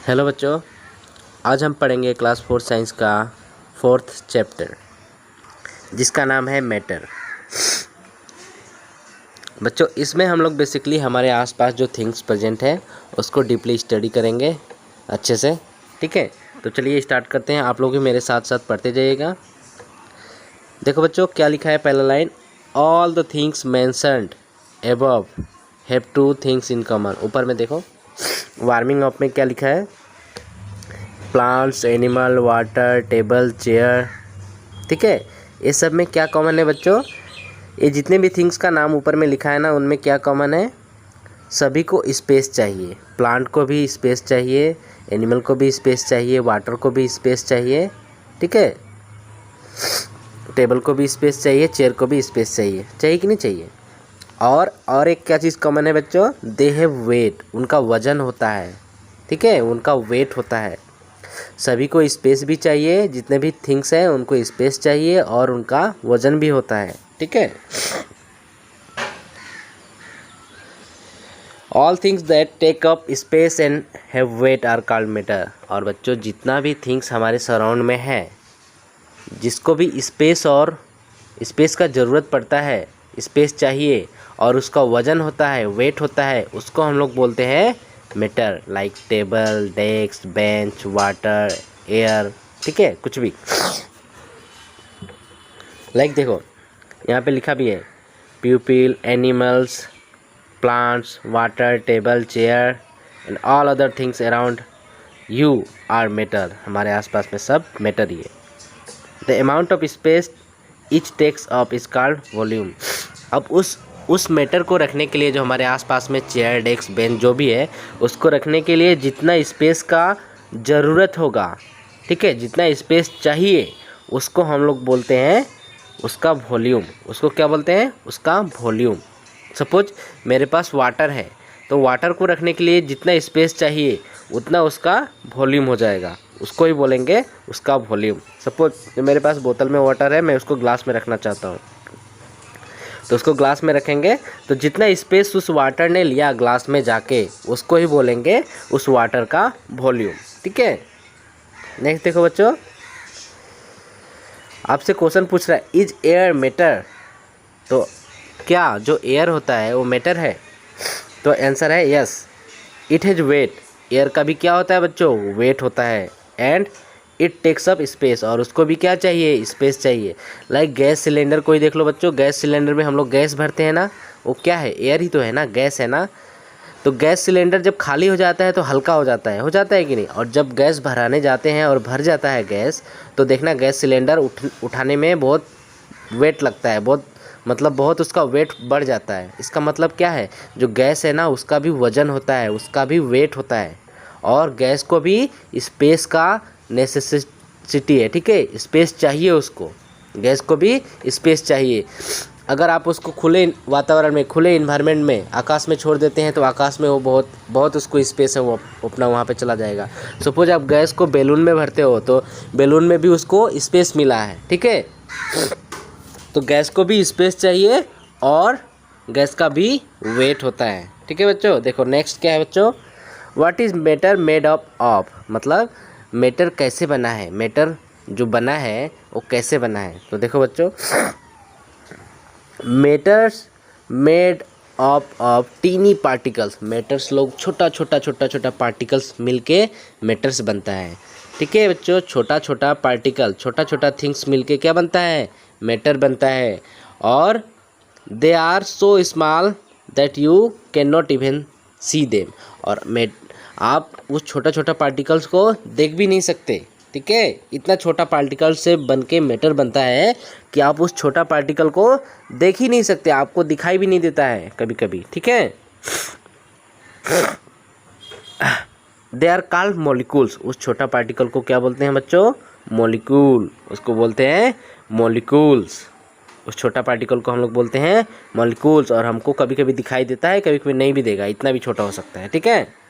Hello बच्चों, आज हम पढ़ेंगे क्लास 4 साइंस का 4th चैप्टर जिसका नाम है मैटर। बच्चों, इसमें हम लोग बेसिकली हमारे आसपास जो थिंग्स प्रेजेंट है उसको डीपली स्टडी करेंगे अच्छे से। ठीक है, तो चलिए स्टार्ट करते हैं। आप लोग भी मेरे साथ साथ पढ़ते जाइएगा। देखो बच्चों, क्या लिखा है पहला line, all the things mentioned above have two things in common. ऊपर में देखो वार्मिंग अप में क्या लिखा है, plants, animal, water, table, chair. ठीक है, ये सब में क्या कॉमन है बच्चों? ये जितने भी थिंग्स का नाम ऊपर में लिखा है ना, उनमें क्या कॉमन है? सभी को स्पेस चाहिए। प्लांट को भी स्पेस चाहिए, एनिमल को भी स्पेस चाहिए, वाटर को भी स्पेस चाहिए। ठीक है, टेबल को भी स्पेस चाहिए, चेयर को भी स्पेस चाहिए। चाहिए कि नहीं चाहिए? और एक क्या चीज़ कॉमन है बच्चों? दे हैव वेट, उनका वजन होता है। ठीक है, उनका वेट होता है। सभी को स्पेस भी चाहिए, जितने भी थिंग्स हैं उनको स्पेस चाहिए और उनका वजन भी होता है। ठीक है, all things that take up space and have weight are called matter. और बच्चों, जितना भी थिंग्स हमारे सराउंड में है, जिसको भी स्पेस और स्पेस का ज़रूरत पड़ता है, स्पेस चाहिए और उसका वजन होता है, वेट होता है, उसको हम लोग बोलते हैं matter. Like table, desk, bench, water, air. ठीक है, कुछ भी। लाइक देखो यहाँ पे लिखा भी है, people, animals, plants, water, table, chair and all other things around you are matter. हमारे आसपास में सब मैटर ही है। The amount of space each takes up is called volume. अब उस मैटर को रखने के लिए, जो हमारे आसपास में चेयर, डेस्क, बेंच जो भी है, उसको रखने के लिए जितना स्पेस का ज़रूरत होगा, ठीक है, जितना स्पेस चाहिए, उसको हम लोग बोलते हैं उसका वॉल्यूम। उसको क्या बोलते हैं? उसका वॉल्यूम। सपोज मेरे पास वाटर है, तो वाटर को रखने के लिए जितना स्पेस चाहिए उतना उसका वॉल्यूम हो जाएगा, उसको ही बोलेंगे उसका वॉल्यूम। सपोज मेरे पास बोतल में वाटर है, मैं उसको ग्लास में रखना चाहता हूँ, तो उसको ग्लास में रखेंगे तो जितना स्पेस उस वाटर ने लिया ग्लास में जाके, उसको ही बोलेंगे उस वाटर का वॉल्यूम। ठीक है, नेक्स्ट देखो बच्चों, आपसे क्वेश्चन पूछ रहा है, इज एयर मैटर? तो क्या जो एयर होता है वो मैटर है? तो आंसर है yes, it has weight. Air का भी क्या होता है बच्चों? वेट होता है। And it takes up space, और उसको भी क्या चाहिए? स्पेस चाहिए। लाइक गैस सिलेंडर को ही देख लो बच्चों, गैस सिलेंडर में हम लोग गैस भरते हैं ना, वो क्या है? एयर ही तो है ना, गैस है ना। तो गैस सिलेंडर जब खाली हो जाता है तो हल्का हो जाता है कि नहीं? और जब गैस भराने जाते हैं और भर जाता है गैस, तो देखना गैस सिलेंडर उठाने में बहुत वेट लगता है, बहुत उसका वेट बढ़ जाता है। इसका मतलब क्या है? जो गैस है ना, उसका भी वजन होता है, उसका भी वेट होता है, और गैस को भी स्पेस का नेसेसिटी है। ठीक है, स्पेस चाहिए उसको, गैस को भी स्पेस चाहिए। अगर आप उसको खुले वातावरण में, खुले इन्वायरमेंट में, आकाश में छोड़ देते हैं तो आकाश में वो बहुत उसको स्पेस है, वो अपना वहाँ पे चला जाएगा। सपोज आप गैस को बैलून में भरते हो, तो बैलून में भी उसको स्पेस मिला है। ठीक है, तो गैस को भी स्पेस चाहिए और गैस का भी वेट होता है। ठीक है बच्चों, देखो नेक्स्ट क्या है बच्चों, what is matter made up of? मतलब मैटर कैसे बना है, मैटर जो बना है वो कैसे बना है? तो देखो बच्चों, matter's made up of tiny particles. Matters लोग छोटा पार्टिकल्स मिलके मैटर्स बनता है। ठीक है बच्चों, छोटा पार्टिकल, छोटा थिंग्स मिलके क्या बनता है? मैटर बनता है। और they are so small that you can not even see them. और आप उस छोटा पार्टिकल्स को देख भी नहीं सकते। ठीक है, इतना छोटा पार्टिकल से बन के मैटर बनता है कि आप उस छोटा पार्टिकल को देख ही नहीं सकते, आपको दिखाई भी नहीं देता है कभी कभी। ठीक है, दे आर कॉल्ड मॉलिक्यूल्स। उस छोटा पार्टिकल को क्या बोलते हैं बच्चों? मॉलिक्यूल। उसको बोलते हैं मॉलिक्यूल्स। उस छोटा पार्टिकल को हम लोग बोलते हैं मॉलिक्यूल्स। और हमको कभी कभी दिखाई देता है, कभी कभी नहीं भी देगा, इतना भी छोटा हो सकता है। ठीक है,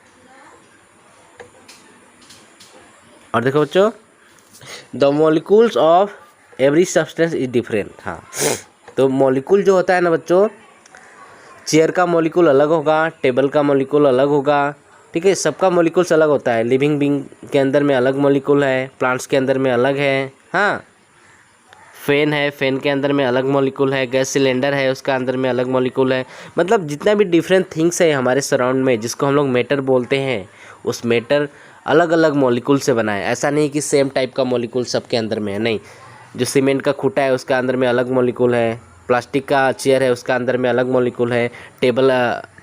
और देखो बच्चों, the molecules of every substance is different. हाँ, तो मॉलिक्यूल जो होता है ना बच्चों, चेयर का मॉलिक्यूल अलग होगा, टेबल का मॉलिक्यूल अलग होगा, ठीक है, सबका मॉलिक्यूल्स अलग होता है। लिविंग बीइंग के अंदर में अलग मॉलिक्यूल है, प्लांट्स के अंदर में अलग है। हाँ, फैन है, फैन के अंदर में अलग मॉलिक्यूल है, गैस सिलेंडर है उसका अंदर में अलग मॉलिक्यूल है। मतलब जितना भी डिफरेंट थिंग्स है हमारे सराउंड में जिसको हम लोग मैटर बोलते हैं, उस मैटर अलग अलग मॉलिक्यूल से बना है। ऐसा नहीं कि सेम टाइप का मॉलिक्यूल सबके अंदर में है, नहीं। जो सीमेंट का खूंटा है उसका अंदर में अलग मॉलिक्यूल है, प्लास्टिक का चेयर है उसका अंदर में अलग मॉलिक्यूल है,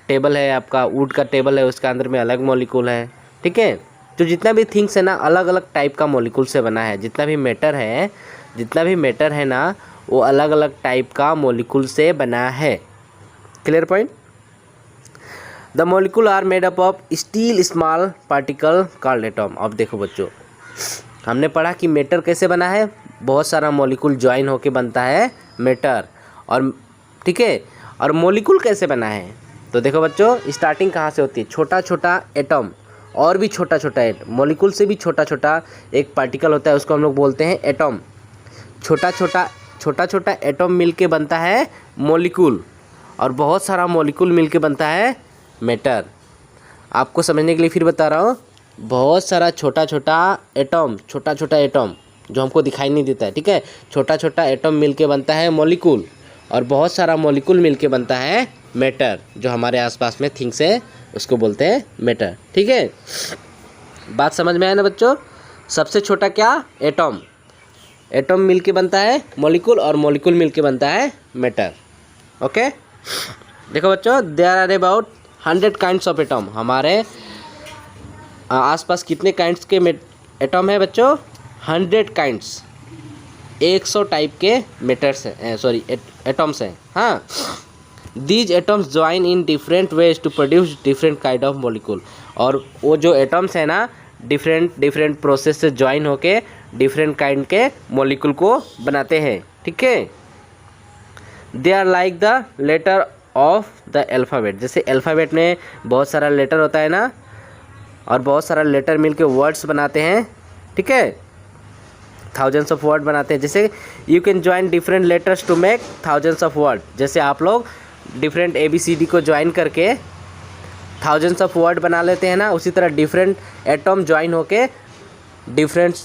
टेबल है आपका, वुड का टेबल है उसका अंदर में अलग मॉलिक्यूल है। ठीक है, तो जितना भी थिंग्स है ना अलग अलग टाइप का मॉलिक्यूल से बना है। जितना भी मैटर है ना वो अलग अलग टाइप का मॉलिक्यूल से बना है। Clear point. The molecules are made up of still small particle called atom. अब देखो बच्चों, हमने पढ़ा कि मैटर कैसे बना है, बहुत सारा मॉलिक्यूल ज्वाइन होके बनता है मैटर। और ठीक है, और मॉलिक्यूल कैसे बना है, तो देखो बच्चों स्टार्टिंग कहाँ से होती है, छोटा छोटा एटम और भी छोटा छोटा मॉलिक्यूल से भी छोटा छोटा एक पार्टिकल होता है, उसको हम लोग बोलते हैं एटम। छोटा छोटा एटम मिलके बनता है मॉलिक्यूल, और बहुत सारा मॉलिक्यूल मिलके बनता है मैटर। आपको समझने के लिए फिर बता रहा हूँ, बहुत सारा छोटा छोटा एटम जो हमको दिखाई नहीं देता है, ठीक है, छोटा छोटा एटम मिलके बनता है मॉलिक्यूल, और बहुत सारा मॉलिक्यूल मिलके बनता है मैटर। जो हमारे आसपास में थिंग्स है उसको बोलते हैं मैटर। ठीक है, बात समझ में आया ना बच्चों। सबसे छोटा क्या, एटम मिलके बनता है मॉलिक्यूल, और मॉलिक्यूल मिलके बनता है मैटर। ओके, देखो बच्चों, there are about 100 kinds of atom. हमारे आसपास कितने काइंड्स के एटम है बच्चों, 100 काइंड्स, 100 टाइप के मैटर्स हैं, सॉरी एटम्स हैं। हाँ, these atoms join in different ways to produce different kind of molecule. और वो जो एटम्स हैं ना डिफरेंट प्रोसेस से ज्वाइन होके डिफरेंट काइंड के मॉलिक्यूल को बनाते हैं। ठीक है, they are like the letter of the alphabet. जैसे अल्फ़ाबेट में बहुत सारा लेटर होता है ना, और बहुत सारा लेटर मिलके वर्ड्स बनाते हैं। ठीक है, थाउजेंड्स ऑफ वर्ड बनाते हैं। जैसे you can join different letters to make thousands of word. जैसे आप लोग डिफरेंट ABCD को ज्वाइन करके थाउजेंड्स ऑफ वर्ड बना लेते हैं ना, उसी तरह डिफरेंट एटम ज्वाइन होके डिफरेंट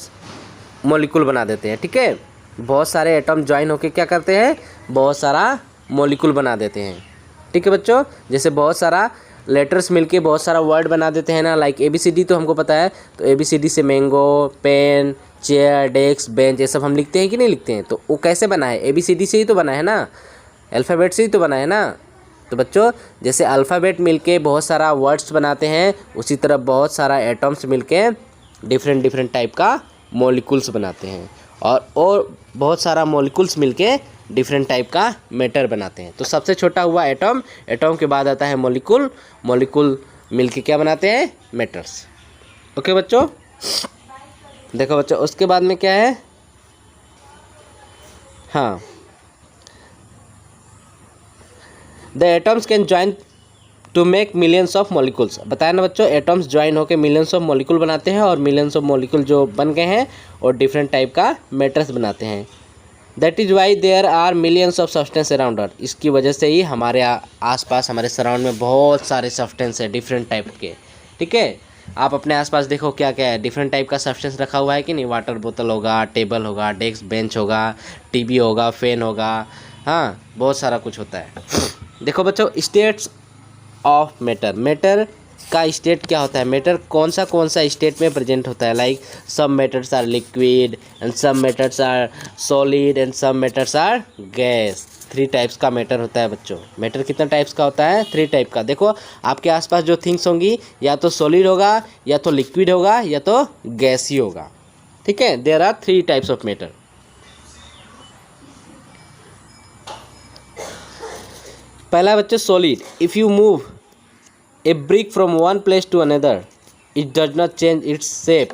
मॉलिक्यूल बना देते हैं। ठीक है, बहुत सारे एटम ज्वाइन होके क्या करते हैं, बहुत सारा मॉलिक्यूल बना देते हैं। ठीक है बच्चों, जैसे बहुत सारा लेटर्स मिलके बहुत सारा वर्ड बना देते हैं ना, लाइक ABCD तो हमको पता है, तो ABCD से mango, pen, chair, desk, bench, ये सब हम लिखते हैं कि नहीं लिखते हैं। तो वो कैसे बना है, ABCD से ही तो बना है ना, अल्फ़ाबेट से ही तो बना है ना। तो बच्चों जैसे अल्फ़ाबेट मिलके बहुत सारा वर्ड्स बनाते हैं, उसी तरह बहुत सारा एटम्स मिलके डिफरेंट टाइप का मॉलिक्यूल्स बनाते हैं, और बहुत सारा मॉलिक्यूल्स मिलके डिफरेंट टाइप का मैटर बनाते हैं। तो सबसे छोटा हुआ एटम के बाद आता है मॉलिक्यूल मिलके क्या बनाते हैं, मैटर्स। ओके बच्चों, देखो बच्चों उसके बाद में क्या है, हाँ, the atoms can join to make millions of molecules. बताया ना बच्चों, एटम्स ज्वाइन होकर मिलियंस ऑफ मॉलिक्यूल बनाते हैं, और मिलियंस ऑफ मॉलिक्यूल जो बन गए हैं और डिफरेंट टाइप का मैटर्स बनाते हैं। That is why there are millions of substance around earth. इसकी वजह से ही हमारे आसपास हमारे सराउंड में बहुत सारे सब्सटेंस है डिफरेंट टाइप के। ठीक है, आप अपने आसपास देखो क्या क्या है, डिफरेंट टाइप का सब्सटेंस रखा हुआ है कि नहीं। वाटर बोतल होगा, टेबल होगा, डेस्क बेंच होगा, टीवी होगा, फैन होगा, हाँ बहुत सारा कुछ होता है। देखो बच्चों, स्टेट्स ऑफ मैटर का स्टेट क्या होता है, मैटर कौन सा स्टेट में प्रेजेंट होता है। Like some matters are liquid and some matters are solid and some matters are gas. 3 types का मैटर होता है बच्चों। मैटर कितना टाइप्स का होता है, 3 टाइप का। देखो आपके आसपास जो थिंग्स होंगी, या तो सॉलिड होगा, या तो लिक्विड होगा, या तो गैस ही होगा। ठीक है, there are 3 types of matter. पहला बच्चों solid. If you move a brick from one place to another, it does not change its shape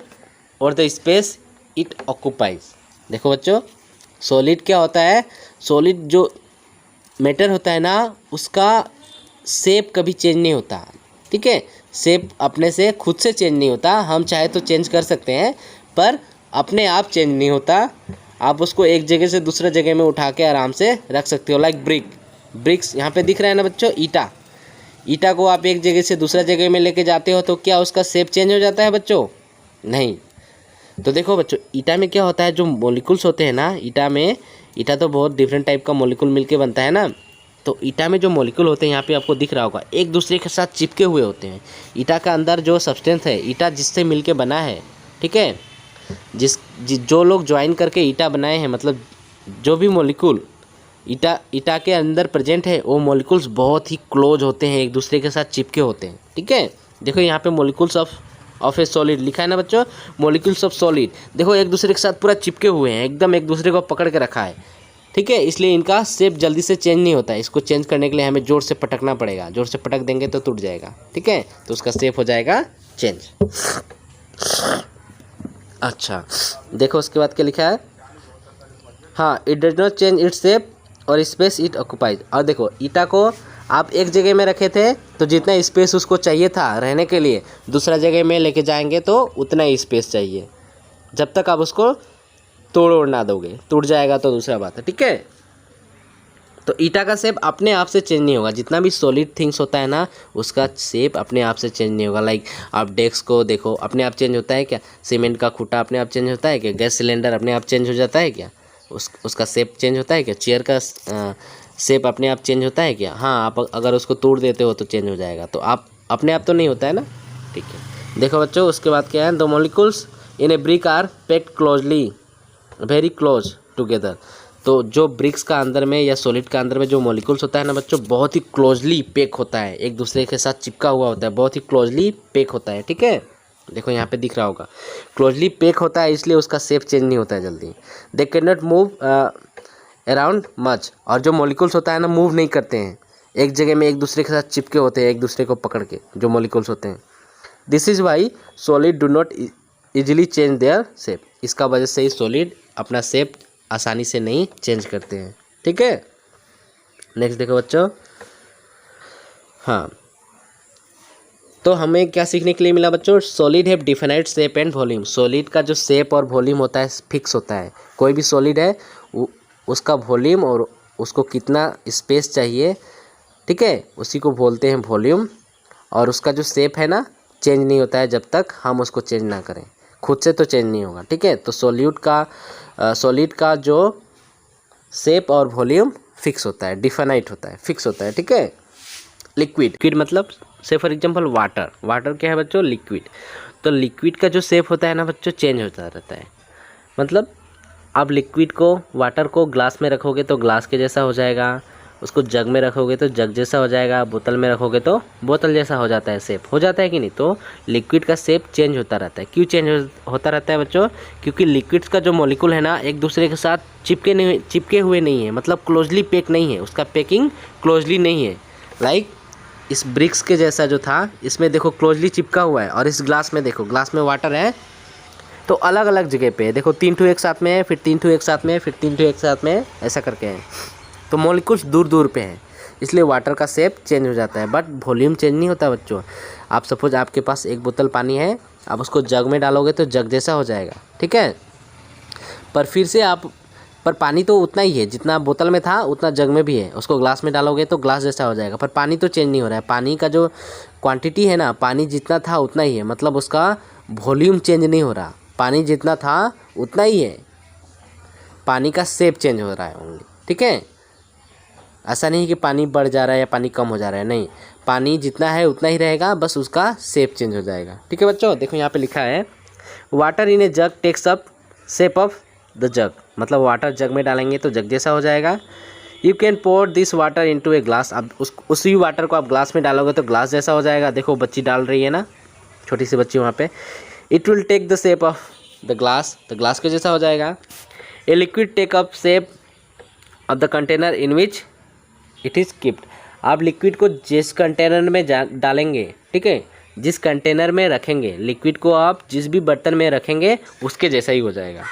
और द स्पेस इट ऑक्यूपाइज। देखो बच्चों, सॉलिड क्या होता है, सॉलिड जो मैटर होता है ना, उसका शेप कभी चेंज नहीं होता। ठीक है, शेप अपने से खुद से चेंज नहीं होता, हम चाहे तो चेंज कर सकते हैं, पर अपने आप चेंज नहीं होता। आप उसको एक जगह से दूसरे जगह में उठा के आराम से रख सकते हो। लाइक ब्रिक्स यहाँ पे दिख रहा है ना बच्चों, ईटा को आप एक जगह से दूसरा जगह में लेके जाते हो तो क्या उसका शेप चेंज हो जाता है बच्चों? नहीं। तो देखो बच्चों, ईटा में क्या होता है, जो मॉलिक्यूल्स होते हैं ना ईटा में, ईटा तो बहुत डिफरेंट टाइप का मॉलिक्यूल मिलके बनता है ना, तो ईटा में जो मॉलिक्यूल होते हैं यहाँ पे आपको दिख रहा होगा, एक दूसरे के साथ चिपके हुए होते हैं। ईटा का अंदर जो सब्सटेंस है, ईटा जिससे मिलके बना है, ठीक है, जो लोग ज्वाइन करके ईटा बनाए हैं, मतलब जो भी मॉलिक्यूल ईटा के अंदर प्रेजेंट है, वो मॉलिक्यूल्स बहुत ही क्लोज होते हैं, एक दूसरे के साथ चिपके होते हैं। ठीक है, देखो यहाँ पे मॉलिक्यूल्स ऑफ ए सॉलिड लिखा है ना बच्चों, मॉलिक्यूल्स ऑफ सॉलिड, देखो एक दूसरे के साथ पूरा चिपके हुए हैं, एकदम एक दूसरे को पकड़ के रखा है। ठीक है, इसलिए इनका शेप जल्दी से चेंज नहीं होता है। इसको चेंज करने के लिए हमें जोर से पटकना पड़ेगा, जोर से पटक देंगे तो टूट जाएगा। ठीक है, तो उसका शेप हो जाएगा चेंज। अच्छा, देखो उसके बाद क्या लिखा है, हाँ, it does not change its shape और स्पेस इट ऑक्यूपाइज। और देखो ईटा को आप एक जगह में रखे थे तो जितना स्पेस उसको चाहिए था रहने के लिए, दूसरा जगह में लेके जाएंगे तो उतना ही स्पेस चाहिए, जब तक आप उसको तोड़ ओड़ ना दोगे। टूट जाएगा तो दूसरा बात है। ठीक है, तो ईटा का शेप अपने आप से चेंज नहीं होगा, जितना भी सॉलिड थिंग्स होता है ना उसका शेप अपने आप से चेंज नहीं होगा। लाइक आप डेस्क को देखो, अपने आप चेंज होता है क्या? सीमेंट का खूंटा अपने आप चेंज होता है क्या? गैस सिलेंडर अपने आप चेंज हो जाता है क्या? उसका शेप चेंज होता है क्या? चेयर का शेप अपने आप चेंज होता है क्या? हाँ, आप अगर उसको तोड़ देते हो तो चेंज हो जाएगा, तो आप अपने आप तो नहीं होता है ना। ठीक है, देखो बच्चों उसके बाद क्या है, the molecules in a brick are packed closely very close together. तो जो ब्रिक्स का अंदर में या सॉलिड का अंदर में जो मॉलिक्यूल्स होता है ना बच्चों, बहुत ही क्लोजली पैक होता है, एक दूसरे के साथ चिपका हुआ होता है, बहुत ही क्लोजली पैक होता है। ठीक है, देखो यहाँ पे दिख रहा होगा, क्लोजली पैक होता है, इसलिए उसका शेप चेंज नहीं होता है जल्दी। They can not move around much. और जो मॉलिक्यूल्स होता है ना मूव नहीं करते हैं, एक जगह में एक दूसरे के साथ चिपके होते हैं, एक दूसरे को पकड़ के जो मॉलिक्यूल्स होते हैं। This is why solid do not easily change their shape. इसका वजह से ही सॉलिड अपना शेप आसानी से नहीं चेंज करते हैं। ठीक है, नेक्स्ट देखो बच्चों, हाँ, तो हमें क्या सीखने के लिए मिला बच्चों, solid have definite shape and volume. Solid का जो शेप और वॉल्यूम होता है फिक्स होता है। कोई भी सॉलिड है उसका वॉल्यूम और उसको कितना स्पेस चाहिए, ठीक है, उसी को बोलते हैं वॉल्यूम। और उसका जो शेप है ना चेंज नहीं होता है जब तक हम उसको चेंज ना करें, खुद से तो चेंज नहीं होगा। ठीक है, तो सॉलिड का जो शेप और वॉल्यूम फिक्स होता है, डिफाइनाइट होता है, फिक्स होता है। ठीक है, लिक्विड मतलब से फॉर एग्जांपल वाटर क्या है बच्चों, लिक्विड। तो लिक्विड का जो शेप होता है ना बच्चों चेंज होता रहता है। मतलब आप लिक्विड को, वाटर को ग्लास में रखोगे तो ग्लास के जैसा हो जाएगा, उसको जग में रखोगे तो जग जैसा हो जाएगा, बोतल में रखोगे तो बोतल जैसा हो जाता है, शेप हो जाता है कि नहीं। तो लिक्विड का शेप चेंज होता रहता है। क्यों चेंज होता रहता है बच्चों? क्योंकि लिक्विड्स का जो मॉलिक्यूल है ना एक दूसरे के साथ चिपके हुए नहीं है, मतलब क्लोजली पैक नहीं है, उसका पैकिंग क्लोजली नहीं है। लाइक इस ब्रिक्स के जैसा जो था, इसमें देखो क्लोजली चिपका हुआ है, और इस ग्लास में देखो, ग्लास में वाटर है तो अलग अलग जगह पे है, देखो 3 ठो एक साथ में है, फिर 3 ठो एक साथ में है, फिर 3 ठो एक साथ में है, ऐसा करके है। तो मॉलिक्यूल्स दूर दूर पे हैं, इसलिए वाटर का शेप चेंज हो जाता है, बट वॉल्यूम चेंज नहीं होता बच्चों। आप सपोज आपके पास एक बोतल पानी है, आप उसको जग में डालोगे तो जग जैसा हो जाएगा। ठीक है, पर पानी तो उतना ही है, जितना बोतल में था उतना जग में भी है, उसको ग्लास में डालोगे तो ग्लास जैसा हो जाएगा, पर पानी तो चेंज नहीं हो रहा है। पानी का जो क्वांटिटी है ना, पानी जितना था उतना ही है, मतलब उसका वॉल्यूम चेंज नहीं हो रहा, पानी जितना था उतना ही है, पानी का शेप चेंज हो रहा है ओनली। ठीक है, ऐसा नहीं कि पानी बढ़ जा रहा है या पानी कम हो जा रहा है, नहीं, पानी जितना है उतना ही रहेगा, बस उसका शेप चेंज हो जाएगा। ठीक है बच्चों, देखो यहाँ पे लिखा है water in a jug takes up shape of the jug. मतलब वाटर जग में डालेंगे तो जग जैसा हो जाएगा। You can pour this water into a glass. अब उसी वाटर को आप ग्लास में डालोगे तो ग्लास जैसा हो जाएगा। देखो बच्ची डाल रही है ना, छोटी सी बच्ची वहाँ पे। It will take the shape of the glass, तो ग्लास के जैसा हो जाएगा। A liquid take up shape of the container in which it is kept. आप लिक्विड को जिस कंटेनर में डालेंगे, ठीक है, जिस कंटेनर में रखेंगे लिक्विड को, आप जिस भी बर्तन में रखेंगे उसके जैसा ही हो जाएगा।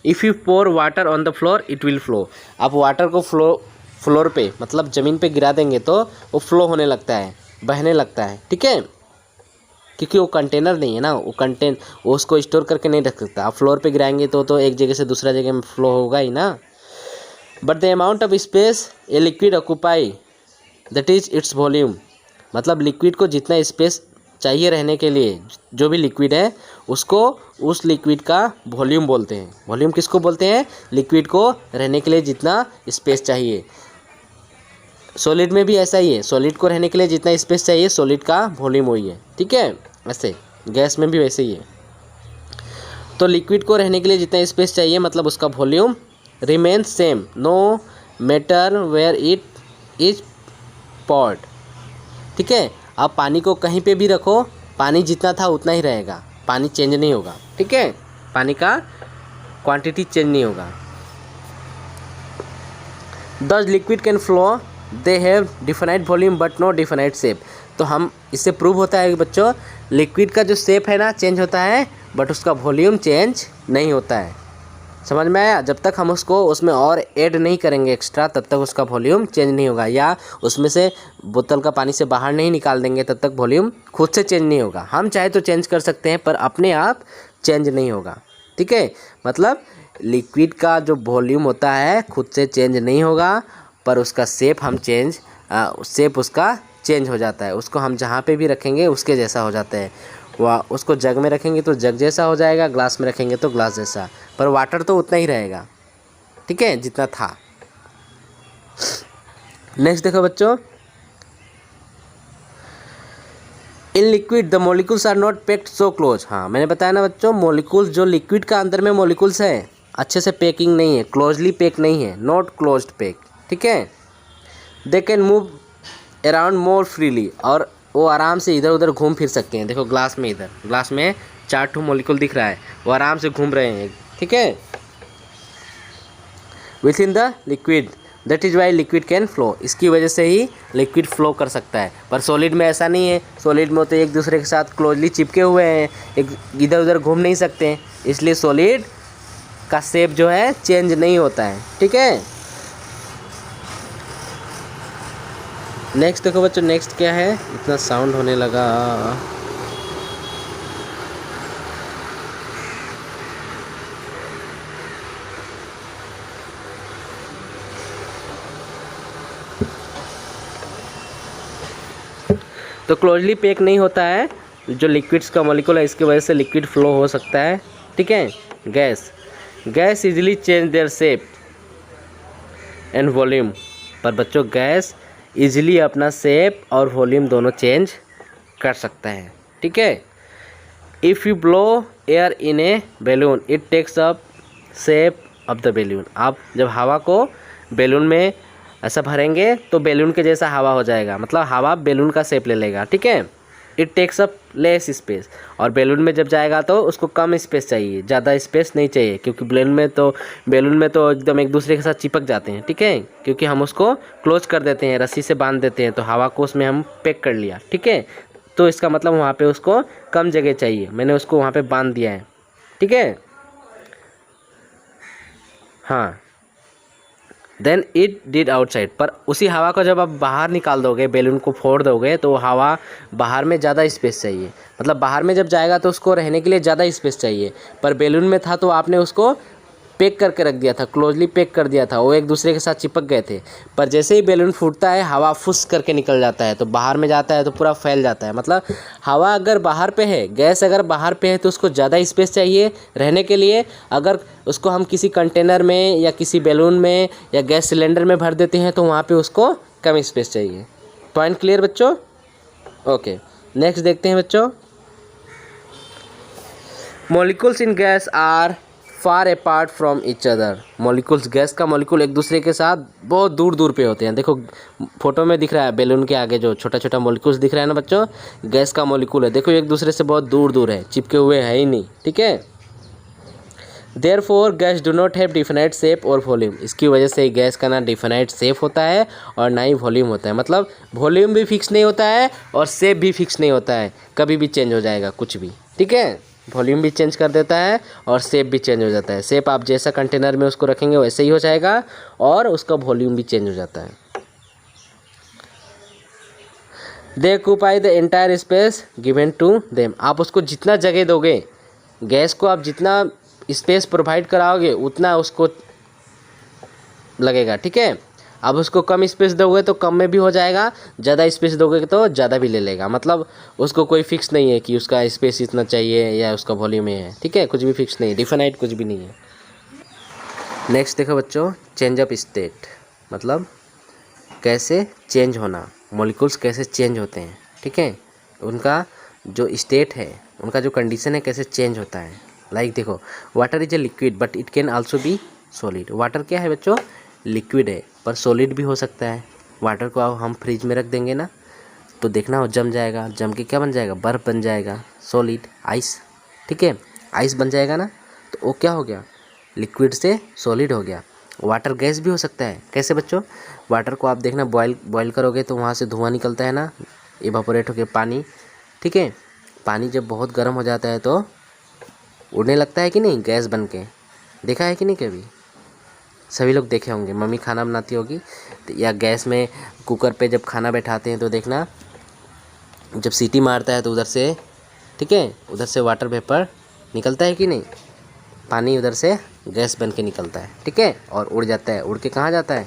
If you pour water on the floor it will flow. आप वाटर को फ्लोर पे मतलब ज़मीन पे गिरा देंगे तो वो फ्लो होने लगता है, बहने लगता है। ठीक है, क्योंकि वो कंटेनर नहीं है ना, वो उसको स्टोर करके नहीं रख सकता। आप फ्लोर पे गिराएंगे तो एक जगह से दूसरा जगह में फ्लो होगा ही ना। But the amount of space a liquid occupy that is its volume मतलब लिक्विड को जितना स्पेस चाहिए रहने के लिए, जो भी लिक्विड है उसको उस लिक्विड का वॉल्यूम बोलते हैं। वॉल्यूम किसको बोलते हैं? लिक्विड को रहने के लिए जितना स्पेस चाहिए। सॉलिड में भी ऐसा ही है, सॉलिड को रहने के लिए जितना स्पेस चाहिए सॉलिड का वॉल्यूम वही है, ठीक है। ऐसे गैस में भी वैसे ही है। तो लिक्विड को रहने के लिए जितना स्पेस चाहिए मतलब उसका volume remain same no matter where it is poured, ठीक है। अब पानी को कहीं पे भी रखो, पानी जितना था उतना ही रहेगा, पानी चेंज नहीं होगा, ठीक है। पानी का क्वांटिटी चेंज नहीं होगा। Thus liquid can flow they have definite volume but no definite shape. तो हम इससे प्रूव होता है कि बच्चों लिक्विड का जो शेप है ना चेंज होता है बट उसका वॉल्यूम चेंज नहीं होता है। समझ में आया? जब तक हम उसको उसमें और ऐड नहीं करेंगे एक्स्ट्रा तब तक उसका वॉल्यूम चेंज नहीं होगा, या उसमें से बोतल का पानी से बाहर नहीं निकाल देंगे तब तक वॉल्यूम खुद से चेंज नहीं होगा। हम चाहे तो चेंज कर सकते हैं पर अपने आप चेंज नहीं होगा, ठीक है। मतलब लिक्विड का जो वॉल्यूम होता है खुद से चेंज नहीं होगा पर उसका शेप हम शेप उसका चेंज हो जाता है। उसको हम जहाँ पे भी रखेंगे उसके जैसा हो जाता है। वह उसको जग में रखेंगे तो जग जैसा हो जाएगा, ग्लास में रखेंगे तो ग्लास जैसा, पर वाटर तो उतना ही रहेगा, ठीक है, जितना था। नेक्स्ट देखो बच्चों, in liquid the molecules are not packed so close. हाँ मैंने बताया ना बच्चों, मॉलिक्यूल्स जो लिक्विड का अंदर में मॉलिक्यूल्स है अच्छे से पैकिंग नहीं है, क्लोजली पैक नहीं है, नॉट क्लोज्ड पैक, ठीक है। They can move around more freely, और वो आराम से इधर उधर घूम फिर सकते हैं। देखो ग्लास में, इधर ग्लास में 4 ठो मॉलिक्यूल दिख रहा है, वो आराम से घूम रहे हैं, ठीक है, with in the liquid. That is Y liquid can flow. इसकी वजह से ही लिक्विड फ्लो कर सकता है। पर सॉलिड में ऐसा नहीं है, सॉलिड में तो एक दूसरे के साथ क्लोजली चिपके हुए हैं, एक इधर उधर घूम नहीं सकते हैं, इसलिए सॉलिड का शेप जो है चेंज नहीं होता है, ठीक है। नेक्स्ट देखो बच्चों, नेक्स्ट क्या है, इतना साउंड होने लगा। तो क्लोजली पैक नहीं होता है जो लिक्विड्स का मॉलिक्यूल है, इसकी वजह से लिक्विड फ्लो हो सकता है, ठीक है। Gas easily change their shape and volume. पर बच्चों गैस इजीली अपना शेप और वॉल्यूम दोनों चेंज कर सकता है, ठीक है। If you blow air in a balloon it takes up shape of the balloon. आप जब हवा को बैलून में ऐसा भरेंगे तो बैलून के जैसा हवा हो जाएगा, मतलब हवा बैलून का शेप ले लेगा, ठीक है। It takes up less space, और बैलून में जब जाएगा तो उसको कम स्पेस चाहिए, ज़्यादा स्पेस नहीं चाहिए, क्योंकि बैलून में तो एकदम एक दूसरे के साथ चिपक जाते हैं, ठीक है, क्योंकि हम उसको क्लोज कर देते हैं, रस्सी से बांध देते हैं, तो हवा को उसमें हम पैक कर लिया, ठीक है। तो इसका मतलब वहाँ पे उसको कम जगह चाहिए, मैंने उसको वहाँ पे बांध दिया है, ठीक है। हाँ, देन इट डिड आउटसाइड। पर उसी हवा को जब आप बाहर निकाल दोगे, बैलून को फोड़ दोगे, तो हवा बाहर में ज़्यादा स्पेस चाहिए, मतलब बाहर में जब जाएगा तो उसको रहने के लिए ज़्यादा स्पेस चाहिए। पर बैलून में था तो आपने उसको पैक करके रख दिया था, क्लोजली पैक कर दिया था, वो एक दूसरे के साथ चिपक गए थे। पर जैसे ही बैलून फूटता है हवा फुस करके निकल जाता है, तो बाहर में जाता है तो पूरा फैल जाता है। मतलब हवा अगर बाहर पे है, गैस अगर बाहर पे है तो उसको ज़्यादा स्पेस चाहिए रहने के लिए। अगर उसको हम किसी कंटेनर में या किसी बैलून में या गैस सिलेंडर में भर देते हैं तो वहाँ पर उसको कम स्पेस चाहिए। पॉइंट क्लियर बच्चों? ओके, नेक्स्ट देखते हैं बच्चों। Molecules in gas are far apart from each other. Molecules, gas का मॉलिक्यूल एक दूसरे के साथ बहुत दूर दूर पे होते हैं। देखो फोटो में दिख रहा है बैलून के आगे जो छोटा छोटा मॉलिक्यूल्स दिख रहा है ना बच्चों, गैस का मॉलिक्यूल है। देखो एक दूसरे से बहुत दूर दूर है, चिपके हुए है ही नहीं, ठीक है। Therefore gas do not have definite shape और वॉल्यूम। इसकी वजह से गैस का ना डिफाइनाइट शेप होता है और ना ही वॉल्यूम होता है। मतलब वॉल्यूम भी फिक्स नहीं होता है और शेप भी फिक्स नहीं होता है, कभी भी चेंज हो जाएगा कुछ भी, ठीक है। वॉल्यूम भी चेंज कर देता है और शेप भी चेंज हो जाता है। शेप आप जैसा कंटेनर में उसको रखेंगे वैसे ही हो जाएगा और उसका वॉल्यूम भी चेंज हो जाता है। They occupy the entire space given to them. आप उसको जितना जगह दोगे, गैस को आप जितना स्पेस प्रोवाइड कराओगे उतना उसको लगेगा, ठीक है। अब उसको कम स्पेस दोगे तो कम में भी हो जाएगा, ज़्यादा स्पेस दोगे तो ज़्यादा भी ले लेगा। मतलब उसको कोई फिक्स नहीं है कि उसका स्पेस इतना चाहिए या उसका वॉल्यूम है, ठीक है, कुछ भी फिक्स नहीं है, डिफाइनाइट कुछ भी नहीं है। नेक्स्ट देखो बच्चों, चेंज ऑफ स्टेट, मतलब कैसे चेंज होना, मॉलिक्यूल्स कैसे चेंज होते हैं, ठीक है, उनका जो स्टेट है, उनका जो कंडीशन है कैसे चेंज होता है। लाइक देखो, water is a liquid but it can also be solid. Water क्या है बच्चों, लिक्विड है पर सॉलिड भी हो सकता है। वाटर को अब हम फ्रिज में रख देंगे ना तो देखना वो जम जाएगा, जम के क्या बन जाएगा, बर्फ़ बन जाएगा, सॉलिड, आइस, ठीक है, आइस बन जाएगा ना, तो वो क्या हो गया, लिक्विड से सॉलिड हो गया। वाटर गैस भी हो सकता है, कैसे बच्चों, वाटर को आप देखना बॉयल करोगे तो वहाँ से धुआं निकलता है ना, इवापोरेट होकर पानी, ठीक है, पानी जब बहुत गर्म हो जाता है तो उड़ने लगता है कि नहीं, गैस बन के, देखा है कि नहीं कभी, सभी लोग देखे होंगे, मम्मी खाना बनाती होगी तो या गैस में कुकर पे जब खाना बैठाते हैं तो देखना जब सीटी मारता है तो उधर से, ठीक है, उधर से वाटर वेपर निकलता है कि नहीं, पानी उधर से गैस बन के निकलता है, ठीक है, और उड़ जाता है, उड़ के कहाँ जाता है,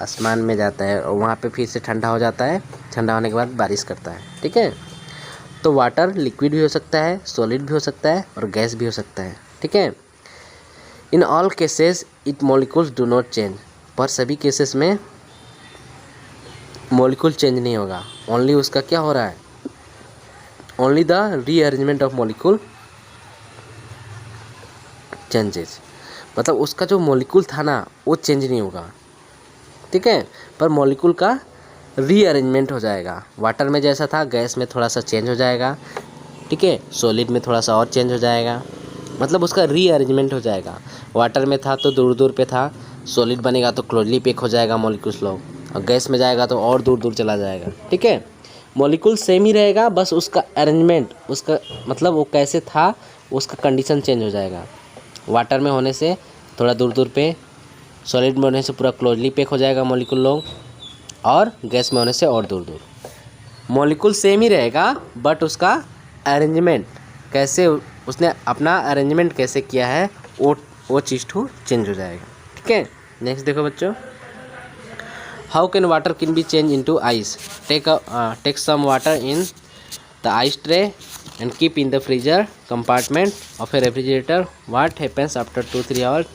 आसमान में जाता है, और वहाँ पे फिर से ठंडा हो जाता है, ठंडा होने के बाद बारिश करता है, ठीक है। तो वाटर लिक्विड भी हो सकता है, सॉलिड भी हो सकता है और गैस भी हो सकता है, ठीक है। In all cases it molecules do not change, पर सभी केसेस में मॉलिक्यूल चेंज नहीं होगा, ओनली उसका क्या हो रहा है, only the rearrangement of molecule changes, मतलब उसका जो मॉलिक्यूल था ना वो चेंज नहीं होगा, ठीक है, पर मॉलिक्यूल का रीअरेंजमेंट हो जाएगा। वाटर में जैसा था गैस में थोड़ा सा चेंज हो जाएगा, ठीक है, सॉलिड में थोड़ा सा और चेंज हो जाएगा, मतलब उसका रीअरेंजमेंट हो जाएगा। वाटर में था तो दूर दूर पे था, सॉलिड बनेगा तो क्लोजली पैक हो जाएगा मॉलिक्यूल्स लोग, और गैस में जाएगा तो और दूर दूर चला जाएगा, ठीक है। मॉलिक्यूल सेम ही रहेगा, बस उसका अरेंजमेंट, उसका मतलब वो कैसे था उसका कंडीशन चेंज हो जाएगा। वाटर में होने से थोड़ा दूर दूर पे, सॉलिड में होने से पूरा क्लोजली पैक हो जाएगा मॉलिक्यूल लोग, और गैस में होने से और दूर दूर। मॉलिक्यूल सेम ही रहेगा बट उसका अरेंजमेंट कैसे, उसने अपना अरेंजमेंट कैसे किया है वो चीज़ टू चेंज हो जाएगा, ठीक है। नेक्स्ट देखो बच्चों, how can water can be change into ice, take some water in the ice tray and keep in the freezer compartment of a refrigerator, what happens after 2-3 hours.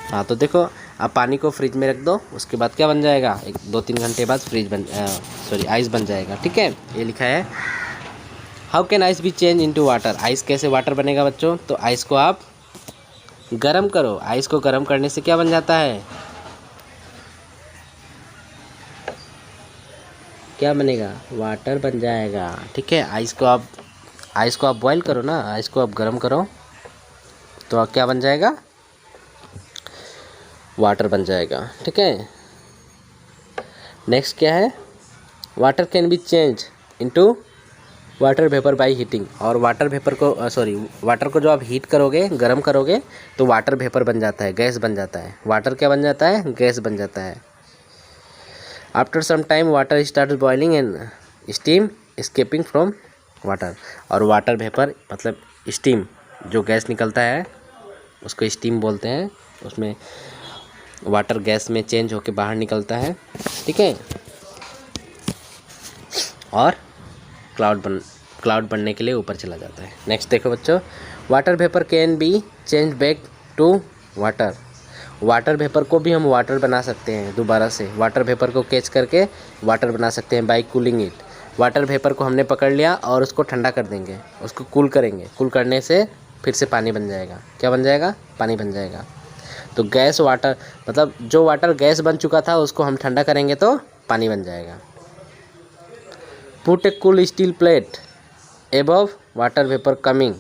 हाँ तो देखो, आप पानी को फ्रिज में रख दो, उसके बाद क्या बन जाएगा, 2-3 घंटे बाद आइस बन जाएगा, ठीक है, ये लिखा है। How can ice B change into water, ice कैसे वाटर बनेगा बच्चों, तो आइस को आप गरम करो, आइस को गरम करने से क्या बन जाता है, क्या बनेगा, वाटर बन जाएगा, ठीक है। आइस को आप बॉईल करो ना, आइस को आप गरम करो तो क्या बन जाएगा, वाटर बन जाएगा, ठीक है। नेक्स्ट क्या है, water can be change into water vapour by heating, और वाटर को जो आप हीट करोगे, गर्म करोगे तो वाटर वेपर बन जाता है, गैस बन जाता है, वाटर क्या बन जाता है, गैस बन जाता है। After some time water start boiling and steam escaping from water, और वाटर वेपर मतलब स्टीम, जो गैस निकलता है उसको स्टीम बोलते हैं, उसमें वाटर गैस में चेंज होके बाहर निकलता है, ठीक है, और क्लाउड बनने के लिए ऊपर चला जाता है। नेक्स्ट देखो बच्चों, water vapour can be change back to water, water vapour को भी हम वाटर बना सकते हैं दोबारा से, वाटर वेपर को कैच करके वाटर बना सकते हैं by cooling it. Water vapour को हमने पकड़ लिया और उसको ठंडा कर देंगे, उसको कूल करेंगे, कूल करने से फिर से पानी बन जाएगा, क्या बन जाएगा, पानी बन जाएगा। तो गैस वाटर मतलब जो वाटर गैस बन चुका था उसको हम ठंडा करेंगे तो पानी बन जाएगा। Put A cool steel plate above water vapor coming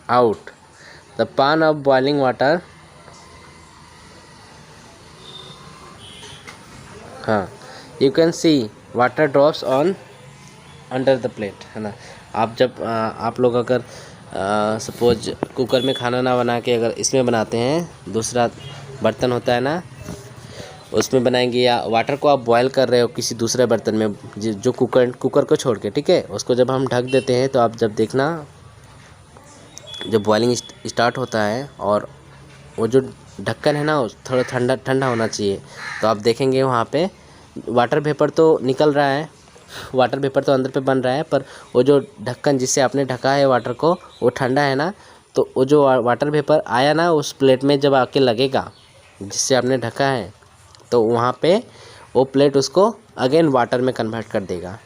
out the pan of boiling water, हाँ you can see water drops on under the plate, है ना। आप जब आप लोग अगर सपोज कुकर में खाना ना बना के अगर इसमें बनाते हैं, दूसरा बर्तन होता है ना उसमें बनाएंगे, या वाटर को आप बॉयल कर रहे हो किसी दूसरे बर्तन में जो कुकर को छोड़ के, ठीक है, उसको जब हम ढक देते हैं तो आप जब देखना जब बॉइलिंग स्टार्ट होता है और वो जो ढक्कन है ना वो थोड़ा ठंडा ठंडा होना चाहिए। तो आप देखेंगे वहाँ पे वाटर वेपर तो निकल रहा है, वाटर वेपर तो अंदर पे बन रहा है, पर वो जो ढक्कन जिससे आपने ढका है वाटर को वो ठंडा है ना, तो वो जो वाटर वेपर आया ना उस प्लेट में जब आके लगेगा जिससे आपने ढका है, तो वहाँ पे वो प्लेट उसको अगेन वाटर में कन्वर्ट कर देगा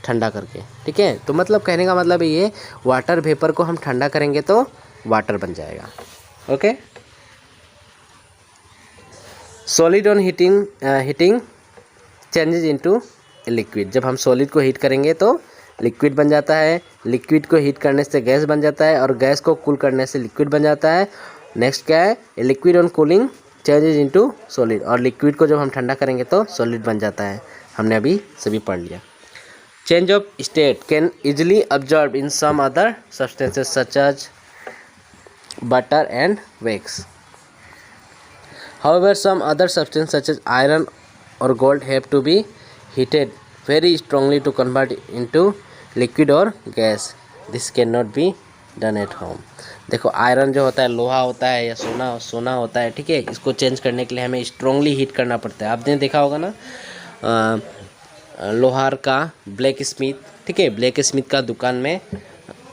ठंडा करके। ठीक है, तो मतलब कहने का मतलब ये वाटर वेपर को हम ठंडा करेंगे तो वाटर बन जाएगा। Okay, solid on heating changes into liquid. जब हम सॉलिड को हीट करेंगे तो लिक्विड बन जाता है, लिक्विड को हीट करने से गैस बन जाता है और गैस को कूल करने से लिक्विड बन जाता है। नेक्स्ट क्या है, liquid on cooling changes into solid, और लिक्विड को जब हम ठंडा करेंगे तो सॉलिड बन जाता है। हमने अभी सभी पढ़ लिया। Change of state can easily absorb in some other substances such as butter and wax. However, some other substances such as iron or gold have to be heated very strongly to convert into liquid or gas. This cannot be done at home. देखो iron जो होता है लोहा होता है या सोना होता है, ठीक है, इसको चेंज करने के लिए हमें स्ट्रांगली हीट करना पड़ता है। आपने देखा होगा ना लोहार का ब्लैक स्मिथ, ठीक है, ब्लैक स्मिथ का दुकान में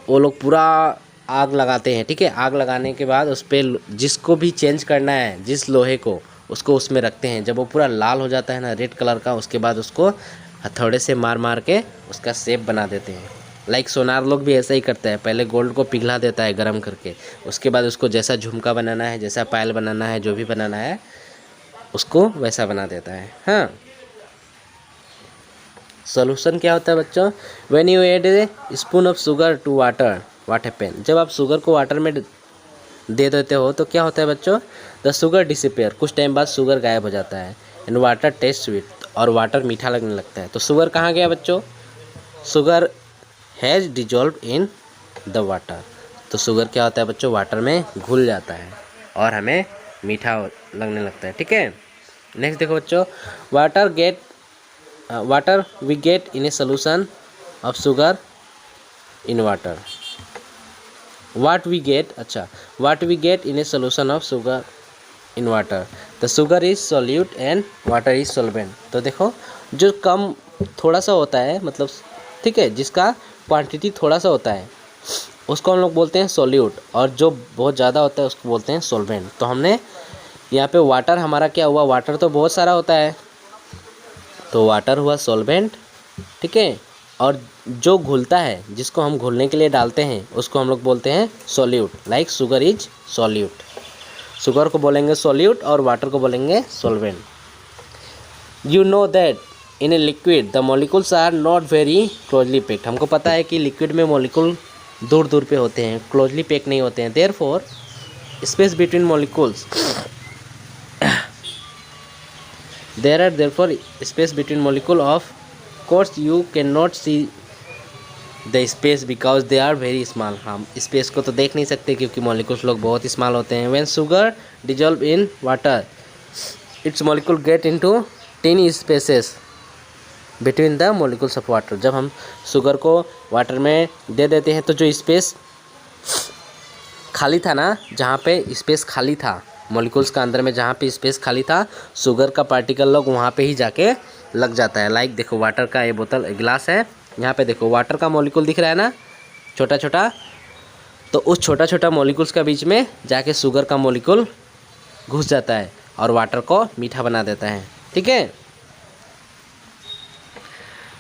वो लोग पूरा आग लगाते हैं। ठीक है, आग लगाने के बाद उस पर जिसको भी चेंज करना है जिस लोहे को, उसको उसमें रखते हैं। जब वो पूरा लाल हो जाता है ना रेड कलर का, उसके बाद उसको हथौड़े से मार मार के उसका शेप बना देते हैं। लाइक सोनार लोग भी ऐसा ही करता है, पहले गोल्ड को पिघला देता है गर्म करके, उसके बाद उसको जैसा झुमका बनाना है, जैसा पायल बनाना है, जो भी बनाना है उसको वैसा बना देता है। हाँ, सोल्यूशन क्या होता है बच्चों, when you add a spoon of sugar to water what happen. जब आप शुगर को वाटर में दे देते हो तो क्या होता है बच्चों, द शुगर डिसअपियर, कुछ टाइम बाद शुगर गायब हो जाता है। एंड वाटर टेस्ट स्वीट, और वाटर मीठा लगने लगता है। तो शुगर कहाँ गया बच्चों, sugar has dissolve in the water. तो शुगर क्या होता है बच्चों, वाटर में घुल जाता है और हमें मीठा लगने लगता है। ठीक है, नेक्स्ट देखो बच्चों, water we get in a solution of sugar in water. what we get in a solution of sugar in water, the sugar is solute and water is solvent। तो देखो जो कम थोड़ा सा होता है, मतलब ठीक है, जिसका क्वांटिटी थोड़ा सा होता है उसको हम लोग बोलते हैं सोल्यूट, और जो बहुत ज़्यादा होता है उसको बोलते हैं सोल्वेंट। तो हमने यहाँ पे वाटर हमारा क्या हुआ, वाटर तो बहुत सारा होता है तो वाटर हुआ सोल्वेंट। ठीक है, और जो घुलता है जिसको हम घुलने के लिए डालते हैं उसको हम लोग बोलते हैं solute. Like sugar is solute, sugar को बोलेंगे सोल्यूट और वाटर को बोलेंगे solvent. You know that in a liquid the molecules are not very closely packed. हमको पता है कि लिक्विड में मॉलिक्यूल दूर दूर पे होते हैं, क्लोजली पैक नहीं होते हैं। Therefore space between molecules, there are therefore space between molecule of course you can not see the space because they are very small. हम स्पेस को तो देख नहीं सकते क्योंकि मॉलिक्यूल्स लोग बहुत स्मॉल होते हैं। When sugar dissolve in water it's molecule get into टिनी spaces between the molecules of water. जब हम शुगर को वाटर में दे देते हैं तो जो स्पेस खाली था ना, जहाँ पे स्पेस खाली था मॉलिक्यूल्स का अंदर में, जहाँ पे स्पेस खाली था शुगर का पार्टिकल लोग वहाँ पे ही जाके लग जाता है। लाइक देखो वाटर का ये बोतल गिलास है, यहाँ पे देखो वाटर का मॉलिक्यूल दिख रहा है ना छोटा छोटा, तो उस छोटा छोटा मॉलिक्यूल्स का बीच में जाके शुगर का मॉलिक्यूल घुस जाता है और वाटर को मीठा बना देता है। ठीक है,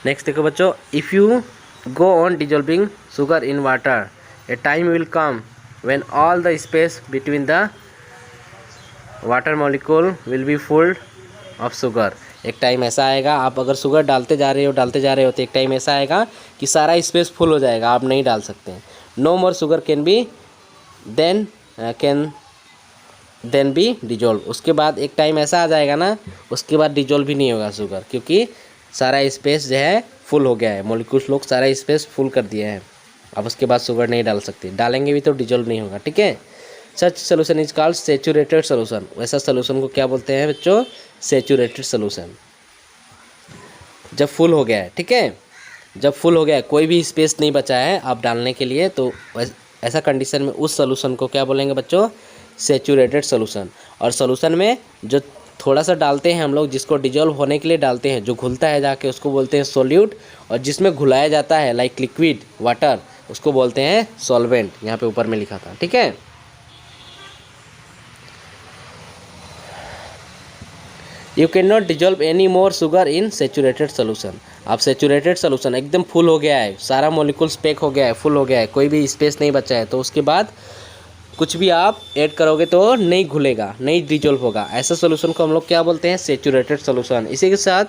नेक्स्ट देखो बच्चों, if you go on dissolving sugar in water A time will come when all the space between the water molecule will be full of sugar. एक टाइम ऐसा आएगा, आप अगर शुगर डालते जा रहे हो तो एक टाइम ऐसा आएगा कि सारा स्पेस फुल हो जाएगा, आप नहीं डाल सकते। No more sugar can be dissolve. उसके बाद एक टाइम ऐसा आ जाएगा ना, उसके बाद डिजोल्व भी नहीं होगा शुगर, क्योंकि सारा स्पेस जो है फुल हो गया है, मॉलिक्यूल्स लोग सारा स्पेस फुल कर दिए हैं। अब उसके बाद शुगर नहीं डाल सकते, डालेंगे भी तो डिजोल्व नहीं होगा। ठीक है, such solution is called saturated solution. वैसा सोल्यूशन को क्या बोलते हैं बच्चों, सेचुरेटेड सोल्यूशन। जब फुल हो गया है, ठीक है, जब फुल हो गया है, कोई भी स्पेस नहीं बचा है आप डालने के लिए, तो ऐसा कंडीशन में उस सोल्यूशन को क्या बोलेंगे बच्चों, सेचूरेटेड सोल्यूशन। और सोल्यूशन में जो थोड़ा सा डालते हैं हम लोग, जिसको डिजोल्व होने के लिए डालते हैं, जो घुलता है जाके, उसको बोलते हैं सोल्यूट। और जिसमें घुलाया जाता है लाइक लिक्विड वाटर, उसको बोलते हैं सॉल्वेंट। यहाँ पे ऊपर में लिखा था, ठीक है। You can not dissolve any more sugar in saturated solution. अब सेचूरेटेड सोल्यूशन एकदम फुल हो गया है, सारा मॉलिक्यूल्स पैक हो गया है, फुल हो गया है, कोई भी स्पेस नहीं बचा है, तो उसके बाद कुछ भी आप ऐड करोगे तो नहीं घुलेगा, नहीं डिजोल्व होगा। ऐसा सोल्यूशन को हम लोग क्या बोलते हैं? Saturated solution. इसी के साथ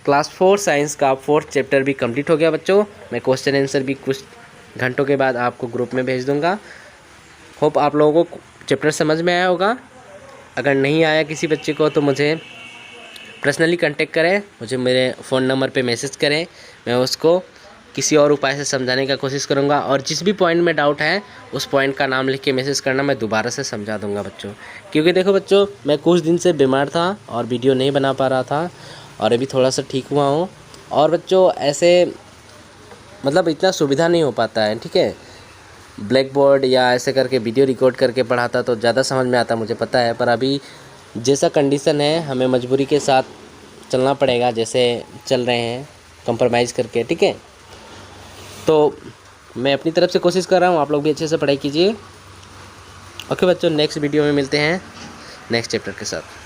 क्लास 4 साइंस का 4th चैप्टर भी कंप्लीट हो गया बच्चों। मैं क्वेश्चन आंसर भी कुछ घंटों के बाद आपको ग्रुप में भेज दूंगा। होप आप लोगों को चैप्टर समझ में आया होगा। अगर नहीं आया किसी बच्चे को तो मुझे पर्सनली कांटेक्ट करें, मुझे मेरे फ़ोन नंबर पे मैसेज करें, मैं उसको किसी और उपाय से समझाने का कोशिश करूंगा। और जिस भी पॉइंट में डाउट है उस पॉइंट का नाम लिख के मैसेज करना, मैं दोबारा से समझा दूंगा बच्चों। क्योंकि देखो बच्चों, मैं कुछ दिन से बीमार था और वीडियो नहीं बना पा रहा था, और अभी थोड़ा सा ठीक हुआ हूँ। और बच्चों ऐसे मतलब इतना सुविधा नहीं हो पाता है, ठीक है। ब्लैक बोर्ड या ऐसे करके वीडियो रिकॉर्ड करके पढ़ाता तो ज़्यादा समझ में आता, मुझे पता है। पर अभी जैसा कंडीशन है, हमें मजबूरी के साथ चलना पड़ेगा, जैसे चल रहे हैं कंप्रोमाइज़ करके, ठीक है। तो मैं अपनी तरफ से कोशिश कर रहा हूँ, आप लोग भी अच्छे से पढ़ाई कीजिए। ओके बच्चों, नेक्स्ट वीडियो में मिलते हैं नेक्स्ट चैप्टर के साथ।